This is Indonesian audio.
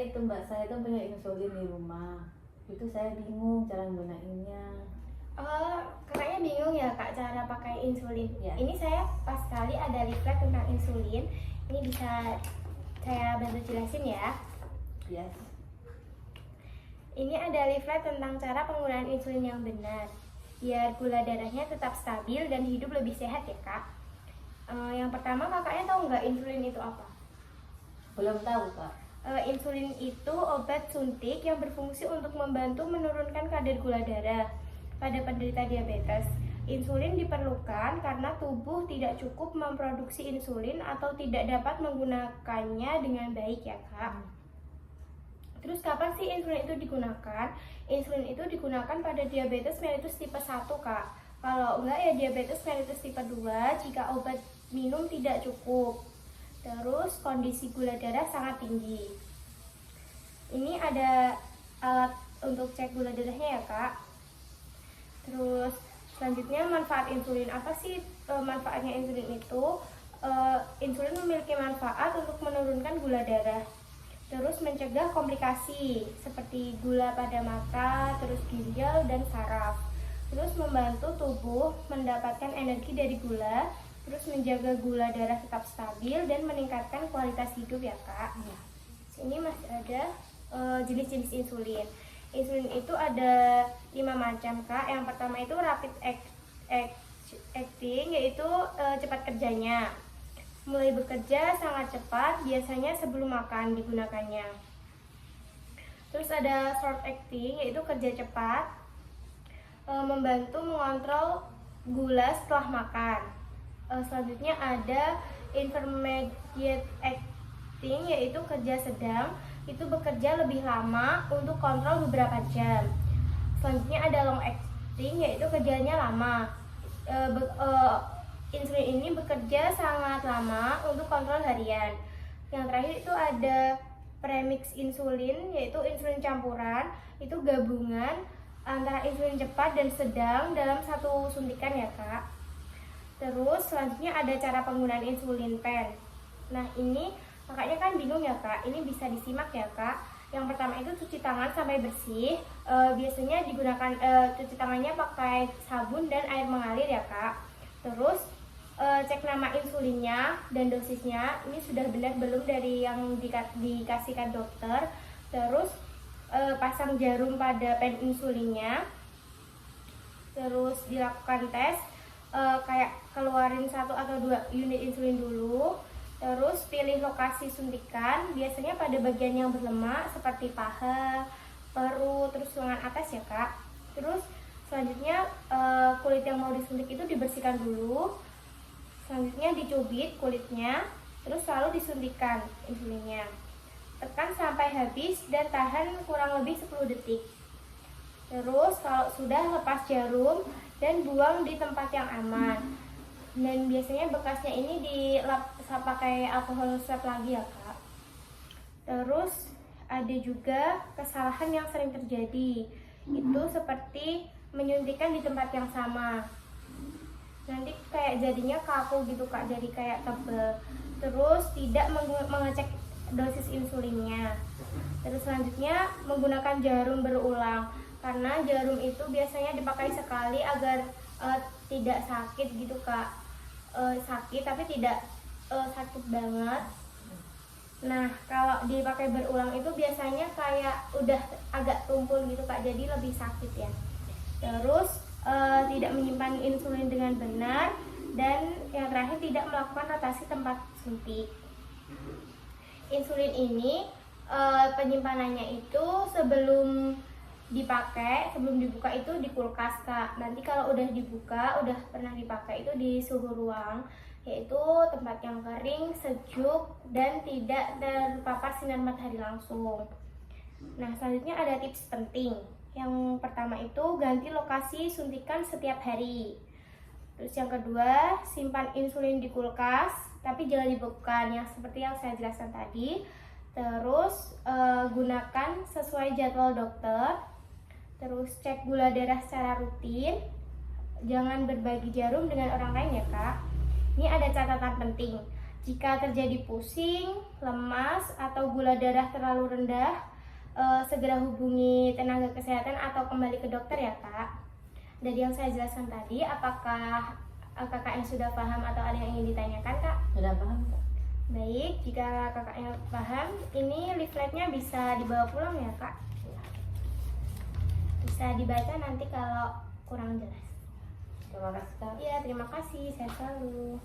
itu Mbak, saya itu punya insulin di rumah. Itu saya bingung cara gunainnya. Oh, kakaknya bingung ya kak cara pakai insulin. Ya. Ini saya pas kali ada leaflet tentang insulin. Ini bisa saya bantu jelasin ya. Yes. Ini ada leaflet tentang cara penggunaan insulin yang benar, biar gula darahnya tetap stabil dan hidup lebih sehat ya kak. Yang pertama, kakaknya tahu nggak insulin itu apa? Belum tahu Kak. Insulin itu obat suntik yang berfungsi untuk membantu menurunkan kadar gula darah pada penderita diabetes. Insulin diperlukan karena tubuh tidak cukup memproduksi insulin atau tidak dapat menggunakannya dengan baik ya kak. Terus kapan sih insulin itu digunakan? Insulin itu digunakan pada diabetes mellitus tipe 1 kak. Kalau enggak ya diabetes mellitus tipe 2 jika obat minum tidak cukup. Terus kondisi gula darah sangat tinggi. Ini ada alat untuk cek gula darahnya ya kak. Terus selanjutnya manfaat insulin. Apa sih manfaatnya insulin itu? Insulin memiliki manfaat untuk menurunkan gula darah. Terus mencegah komplikasi seperti gula pada mata, terus ginjal dan saraf. Terus membantu tubuh mendapatkan energi dari gula, terus menjaga gula darah tetap stabil dan meningkatkan kualitas hidup ya kak. Sini masih ada jenis-jenis insulin. Insulin itu ada 5 macam kak. Yang pertama itu rapid acting, yaitu cepat kerjanya. Mulai bekerja sangat cepat, biasanya sebelum makan digunakannya. Terus ada short acting, yaitu kerja cepat, membantu mengontrol gula setelah makan. Selanjutnya ada intermediate acting, yaitu kerja sedang, itu bekerja lebih lama untuk kontrol beberapa jam. Selanjutnya ada long acting, yaitu kerjanya lama. Insulin ini bekerja sangat lama untuk kontrol harian. Yang terakhir itu ada premix insulin, yaitu insulin campuran, itu gabungan antara insulin cepat dan sedang dalam satu suntikan ya kak. Terus selanjutnya ada cara penggunaan insulin pen. Nah ini kakaknya kan bingung ya kak, ini bisa disimak ya kak. Yang pertama itu cuci tangan sampai bersih. Biasanya digunakan cuci tangannya pakai sabun dan air mengalir ya kak. Terus cek nama insulinnya dan dosisnya, ini sudah benar belum dari yang dikasihkan dokter. Terus pasang jarum pada pen insulinnya. Terus dilakukan tes, kayak keluarin 1 atau 2 unit insulin dulu. Terus pilih lokasi suntikan, biasanya pada bagian yang berlemak seperti paha, perut, terus lengan atas ya kak. Terus selanjutnya kulit yang mau disuntik itu dibersihkan dulu. Selanjutnya dicubit kulitnya, terus lalu disuntikan insulinnya. Tekan sampai habis dan tahan kurang lebih 10 detik. Terus kalau sudah lepas jarum dan buang di tempat yang aman. Dan biasanya bekasnya ini dilap pakai alkohol swab lagi ya kak. Terus ada juga kesalahan yang sering terjadi, itu seperti menyuntikkan di tempat yang sama. Nanti kayak jadinya kaku gitu kak, jadi kayak tebel. Terus tidak mengecek dosis insulinnya. Terus selanjutnya menggunakan jarum berulang, karena jarum itu biasanya dipakai sekali agar tidak sakit gitu kak. Sakit tapi tidak sakit banget. Nah kalau dipakai berulang itu biasanya kayak udah agak tumpul gitu kak, jadi lebih sakit ya. Terus tidak menyimpan insulin dengan benar, dan yang terakhir tidak melakukan rotasi tempat suntik. Insulin ini penyimpanannya itu sebelum dipakai, sebelum dibuka itu di kulkas kak. Nanti kalau udah dibuka, udah pernah dipakai itu di suhu ruang, yaitu tempat yang kering, sejuk, dan tidak terpapar sinar matahari langsung. Nah selanjutnya ada tips penting. Yang pertama itu ganti lokasi suntikan setiap hari. Terus yang kedua, simpan insulin di kulkas, tapi jangan dibekukan, yang seperti yang saya jelaskan tadi. Terus gunakan sesuai jadwal dokter. Terus cek gula darah secara rutin. Jangan berbagi jarum dengan orang lain ya kak. Ini ada catatan penting. Jika terjadi pusing, lemas, atau gula darah terlalu rendah, segera hubungi tenaga kesehatan atau kembali ke dokter ya Kak. Dari yang saya jelaskan tadi, apakah kakaknya sudah paham atau ada yang ingin ditanyakan Kak? Sudah paham Kak? Baik, jika kakaknya paham, ini leafletnya bisa dibawa pulang ya Kak? Bisa dibaca nanti kalau kurang jelas. Terima kasih Kak. Iya, terima kasih. Sehat selalu.